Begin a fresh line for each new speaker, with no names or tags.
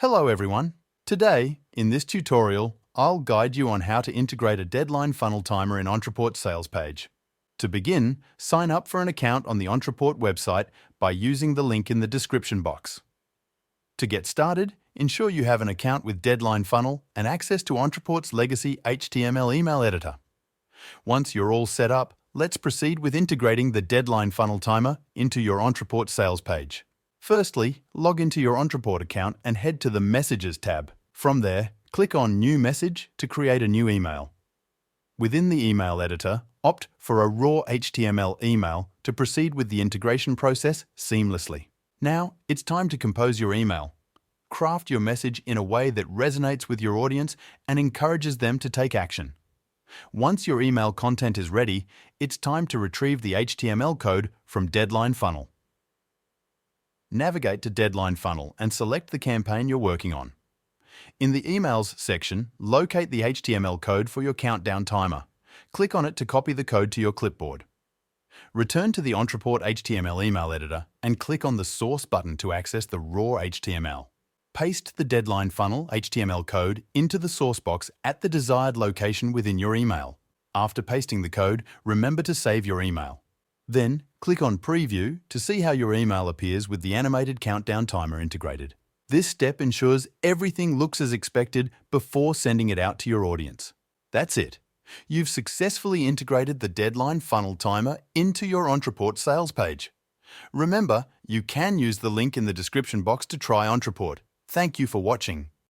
Hello everyone. Today, in this tutorial, I'll guide you on how to integrate a deadline funnel timer in Ontraport sales page. To begin, sign up for an account on the Ontraport website by using the link in the description box. To get started, ensure you have an account with Deadline Funnel and access to Ontraport's legacy HTML email editor. Once you're all set up, let's proceed with integrating the Deadline Funnel timer into your Ontraport sales page. Firstly, log into your Ontraport account and head to the Messages tab. From there, click on New Message to create a new email. Within the email editor, opt for a raw HTML email to proceed with the integration process seamlessly. Now, it's time to compose your email. Craft your message in a way that resonates with your audience and encourages them to take action. Once your email content is ready, it's time to retrieve the HTML code from Deadline Funnel. Navigate to Deadline Funnel and select the campaign you're working on. In the Emails section, locate the HTML code for your countdown timer. Click on it to copy the code to your clipboard. Return to the Ontraport HTML email editor and click on the Source button to access the raw HTML. Paste the Deadline Funnel HTML code into the source box at the desired location within your email. After pasting the code, remember to save your email. Then, click on Preview to see how your email appears with the animated countdown timer integrated. This step ensures everything looks as expected before sending it out to your audience. That's it. You've successfully integrated the Deadline Funnel timer into your Ontraport sales page. Remember, you can use the link in the description box to try Ontraport. Thank you for watching.